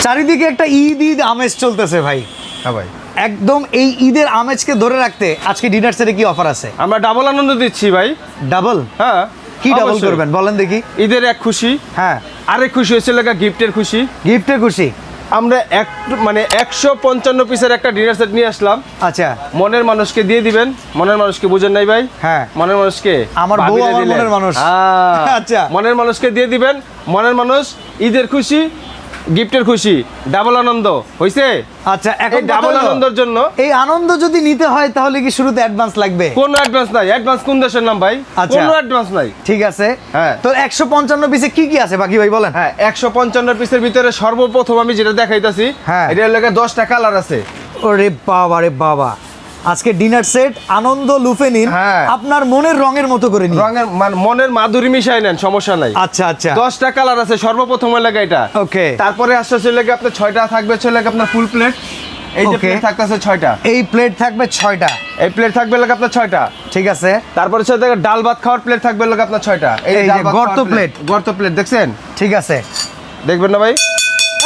চারিদিকে একটা ঈদ আমেজ চলতেছে ভাই। হ্যাঁ ভাই, একদম এই ঈদের আমেজকে ধরে রাখতে আজকে ডিনার সেটে কি অফার আছে? আমরা ডাবল আনন্দ দিচ্ছি ভাই। ডাবল? হ্যাঁ। কি ডাবল করবেন বলেন দেখি। ঈদের এক খুশি, হ্যাঁ, আরেক খুশি হচ্ছে লেখা গিফটের খুশি। গিফটের খুশি। আমরা মানে 155 পিসের একটা ডিনার সেট নিয়ে আসলাম। আচ্ছা, মনের মানুষকে দিয়ে দিবেন। মনের মানুষকে বুঝেন নাই ভাই? হ্যাঁ, মনের মানুষকে, আমার বউ ভাবিরে আমার দিলেন। মনের মানুষ। আচ্ছা, মনের মানুষকে দিয়ে দিবেন। মনের মানুষ ঈদের খুশি, গিফটের খুশি, ডাবল আনন্দ হইছে। আচ্ছা, এখন ডাবল আনন্দের জন্য এই আনন্দ যদি নিতে হয় তাহলে কি শুরুতে অ্যাডভান্স লাগবে? কোনো অ্যাডভান্স নাই। অ্যাডভান্স কোন দেশের নাম ভাই? আচ্ছা, কোনো অ্যাডভান্স নাই। ঠিক আছে। হ্যাঁ, তো 155 পিসে কি কি আছে বাকি ভাই বলেন। হ্যাঁ, 155 পিসের ভিতরে সর্বপ্রথম আমি যেটা দেখাইতাছি, হ্যাঁ, এটার লেখা 10টা কালার আছে। ওরে বাবা রে বাবা, আজকে ডিনার সেট আনন্দ লুফে নিন। হ্যাঁ, আপনার মনের রঙের মতো করে নিন। রঙের মনের মাধুরী মিশাই নেন, সমস্যা নাই। আচ্ছা আচ্ছা, 10টা কালার আছে সর্বপ্রথম লেখা এটা। ওকে, তারপরে আসছে ছেলে আপনার 6টা থাকবে, ছেলে আপনার ফুল প্লেট। এই যে প্লেট থাকতেছে 6টা, এই প্লেট থাকবে 6টা, এই প্লেট থাকবে লেখা আপনার 6টা। ঠিক আছে। তারপরে হচ্ছে ডাল ভাত খাওয়ার প্লেট থাকবে লেখা আপনার 6টা। এই যে গর্ত প্লেট, গর্ত প্লেট দেখছেন? ঠিক আছে, দেখবেন না ভাই?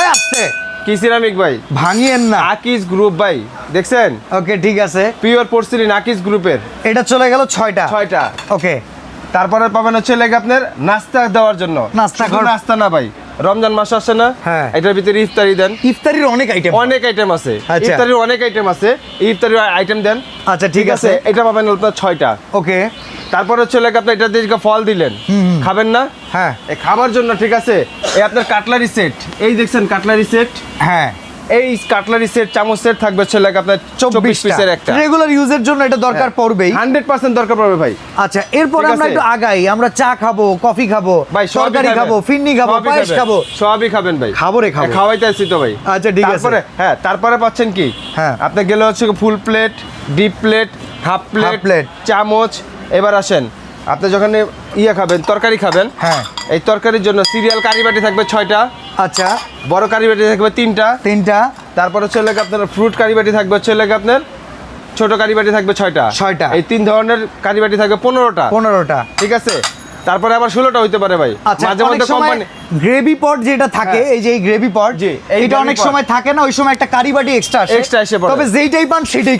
এই আসছে, কি সিরামিক ভাই, ভাঙিয়েন না। আকিজ গ্রুপ ভাই, দেখছেন? ওকে, ঠিক আছে। পিওর পোর্সিলিন আকিজ গ্রুপের। এটা চলে গেল 6টা। 6টা। ওকে, তারপরে পাবেন হচ্ছে লেগে আপনার নাস্তা দেওয়ার জন্য। নাস্তা শুধু নাস্তা না ভাই, রমজান মাস আসছে না? হ্যাঁ, এটার ভিতরে ইফতারি দেন। ইফতারির অনেক আইটেম, অনেক আইটেম আছে। আচ্ছা, ইফতারির অনেক আইটেম আছে, ইফতারির আইটেম দেন। আচ্ছা, ঠিক আছে। এটা পাবেন আপনার 6টা। ওকে, তারপরে হচ্ছে লেগে আপনি এটা দিয়ে ফল দিলেন, খাবেন না? হ্যাঁ, এই খাবার জন্য, ঠিক আছে। এই আপনার কাটলারি সেট, এই দেখছেন কাটলারি সেট। হ্যাঁ, এই কাটলারি সেট, চামচ সেট থাকবে হচ্ছে লেগে আপনার 24 পিসের একটা। রেগুলার ইউজের জন্য এটা দরকার পড়বেই, 100% দরকার পড়বে ভাই। আচ্ছা, এরপর ঠিক আমরা আছে। একটু আগাই। আমরা চা খাবো, কফি খাবো, ভাই তরকারি খাবো, ফিন্নি খাবো, পায়েস খাবো, সবই খাবেন ভাই। খাবো রে খাবো, খাওয়াইতেছি তো ভাই। আচ্ছা, ঠিক আছে। তারপরে হ্যাঁ, তারপরে পাচ্ছেন কি, হ্যাঁ, আপনি গেলে হচ্ছে full plate, deep plate, half plate, চামচ। এবার আসেন, আপনি যখন ইয়ে খাবেন, তরকারি খাবেন, হ্যাঁ, এই তরকারির জন্য সিরিয়াল কারি বাটি থাকবে 6টা। আচ্ছা, বড় কারি বাটি থাকবে 3টা। তারপর হচ্ছে লেগে আপনার ফ্রুট কারি বাটি থাকবে হচ্ছে লেগে আপনার, ছোট কারি বাটি থাকবে 6টা। এই 3 ধরনের কারি বাটি থাকবে 15টা। ঠিক আছে। তারপরে আবার 16টা হইতে পারে ভাই। আচ্ছা, মাঝে মধ্যে কোম্পানি গ্রেভি পট যেটা থাকে, এই যে এই গ্রেভি পট, জি, এটা অনেক সময় থাকে না, ওই সময় একটা কারি বাটি এক্সট্রা এসে পড়ে। তবে যেইটাই পান সেটাই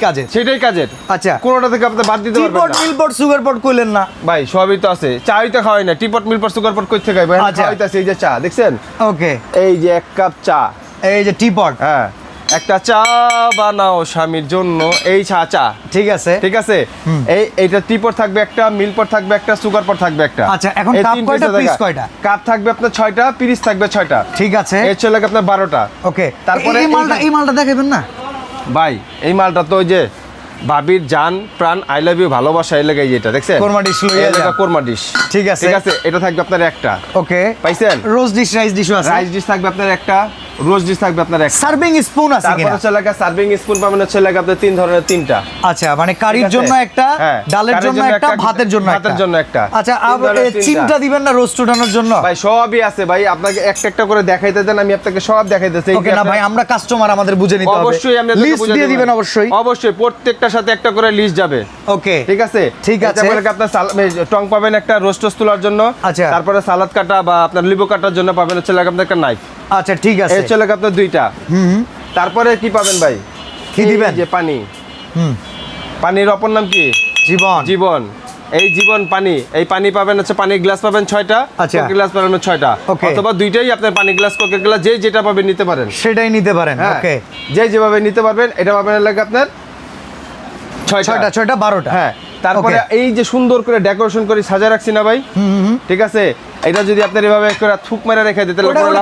কাজের। আচ্ছা, কোনোটা থেকে আপনি বাদ দিতে পারবেন না। টিপট, মিলপট, সুগার পট কইলেন না ভাই? সবই তো আছে। চাই তো খাওয়াই না, টিপট, মিলপট, সুগার পট কই থেকে খাই ভাই? খাওয়াইতাছে। এই যে চা দেখছেন? ওকে, এই যে 1 কাপ চা, এই যে টিপট, হ্যাঁ, একটা চা বানাও স্বামীর জন্য, এই চা। ঠিক আছে। এইটা টিপট থাকবে একটা, মিলপট থাকবে একটা, সুগার পট থাকবে একটা। আচ্ছা, এখন কাপ কয়টা, পিস কয়টা? কাপ থাকবে আপনার 6টা, পিস থাকবে 6টা। ঠিক আছে। এর চলে আপনার 12টা। ওকে, তারপরে এই মালটা দেখাবেন না ভাই? এই মালটা তো ওই যে ভাবির জান প্রাণ, আই লাভ ইউ, ভালোবাসা, এই লাগাই যেটা দেখছেন, কোরমা ডিশ লইয়া যা। কোরমা ডিশ। ঠিক আছে। এটা থাকবে আপনার একটা। ওকে, পাইছেন? রোজ ডিশ, রাইস ডিশও আছে। রাইস ডিশ থাকবে আপনার একটা, রোজ ডিশ থাকবে আপনার একটা। সার্ভিং স্পুন আছে কিনা? তারপর হচ্ছে লাগা সার্ভিং স্পুন পাবেন হচ্ছে লাগা আপনার 3 ধরনের 3টা। আচ্ছা, মানে কারির জন্য একটা, ডালের জন্য একটা, ভাতের জন্য একটা। আচ্ছা, আর চিমটা দিবেন না রোস্ট উঠানোর জন্য? ভাই সবই আছে ভাই, আপনাকে একটা একটা করে দেখাইতে দেন, আমি আপনাকে সব দেখাইতেছি। ওকে, না ভাই, আমরা কাস্টমার, আমাদের বুঝে নিতে হবে। অবশ্যই আমরা লিস্ট দিয়ে দিবেন। অবশ্যই প্রত্যেকটার সাথে একটা করে লিস্ট যাবে। ওকে, ঠিক আছে। তারপরে আপনার টং পাবেন একটা রোস্ট তোলার জন্য। আচ্ছা, তারপরে সালাদ কাটা বা আপনার লিবু কাটার জন্য পাবেন হচ্ছে লাগা আপনার একটা নাইফ। আচ্ছা, ঠিক আছে। এই চলে আপনার 2টা। তারপরে কি পাবেন ভাই? কি দিবেন? যে পানি। পানির অপর নাম কি? জীবন। এই জীবন পানি, এই পানি পাবেন হচ্ছে, পানির গ্লাস পাবেন 6টা, কোকের গ্লাস পাবেন 6টা, অথবা 2টাই আপনার পানি গ্লাস, কোকের গ্লাস, যেটা পাবেন নিতে পারেন, সেটাই নিতে পারেন। ওকে, যেভাবে নিতে পারবেন, এটা পাবেন লাগে আপনার 6টা 12টা। হ্যাঁ। তারপরে এই যে সুন্দর করে ডেকোরেশন করে সাজিয়ে রাখছি না ভাই? ঠিক আছে। এটা যদি আপনার এভাবে করে থুক মেরে রেখে দিতে,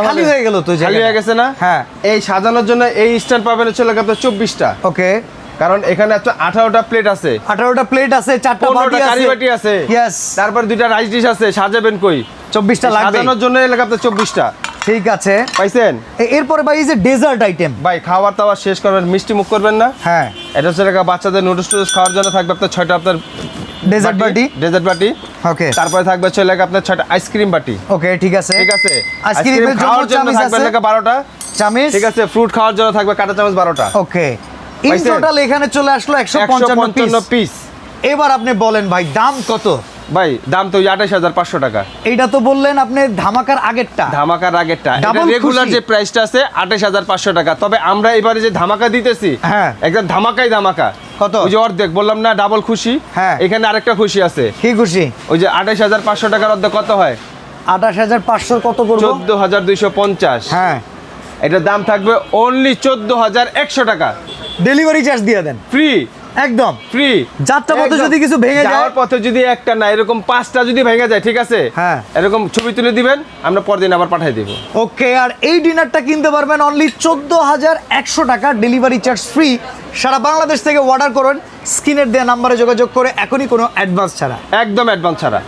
খালি হয়ে গেল তো, খালি হয়ে গেছে না? হ্যাঁ। এই সাজানোর জন্য এই স্ট্যান্ড পাবেন হচ্ছে লাগে আপনার 24টা। ওকে, কারণ এখানে 18টা প্লেট আছে, 18টা প্লেট আছে, 4টা কারি বাটি আছে। यस, তারপর 2টা রাইস ডিশ আছে। সাজাবেন কই? 24টা লাগবে সাজানোর জন্য লাগে আপনার 24টা। ঠিক আছে, পাইছেন? এরপর ভাই এই যে ডেজার্ট আইটেম, ভাই খাবার দাবার শেষ করবেন, মিষ্টি মুখ করবেন না? হ্যাঁ, এটা হচ্ছে লাগা বাচ্চাদের নুডলস খাওয়ার জন্য থাকবে আপনার 6টা আপনার ডেজার্ট বাটি। ওকে, তারপরে থাকবে হচ্ছে লাগা আপনার 6টা আইসক্রিম বাটি। ওকে, ঠিক আছে। আইসক্রিম খাওয়ার জন্য থাকবে লাগা 12টা চামচ। ঠিক আছে। ফ্রুট খাওয়ার জন্য থাকবে কাঁটা চামচ 12টা। ওকে, ইন টোটাল এখানে চলে আসলো 155 পিস। এবার আপনি বলেন ভাই দাম কত? ভাই দাম তো 28,500 টাকা। এইটা তো বললেন আপনি ধামাকার আগেরটা, এটা রেগুলার যে প্রাইসটা আছে 28,500 টাকা। তবে আমরা এবারে যে ধামাকা দিতেছি, হ্যাঁ একদম ধামাকা। কত? ওই যে অর্ধেক বললাম না, ডাবল খুশি। হ্যাঁ, এখানে আরেকটা খুশি আছে। কি খুশি? ওই যে 28,500 টাকার অর্ধেক কত হয়? 28,500 কত করব? 14,250। হ্যাঁ, এটার দাম থাকবে অনলি 14,100 টাকা। ডেলিভারি চার্জ দিয়ে দেন ফ্রি, একদম ফ্রি। যাত্রা পথে যদি কিছু ভেঙে যায়, যাওয়ার পথে যদি একটা না এরকম 5টা যদি ভেঙে যায়, ঠিক আছে, হ্যাঁ, এরকম ছবি তুলে দিবেন, আমরা পরদিন আবার পাঠিয়ে দেব। ওকে। আর এই ডিনারটা কিনতে পারবেন অনলি 14,100 টাকা, ডেলিভারি চার্জ ফ্রি। সারা বাংলাদেশ থেকে অর্ডার করুন, স্ক্রিনের দেওয়া নাম্বারে যোগাযোগ করে এখনই, কোনো অ্যাডভান্স ছাড়া, একদম অ্যাডভান্স ছাড়া।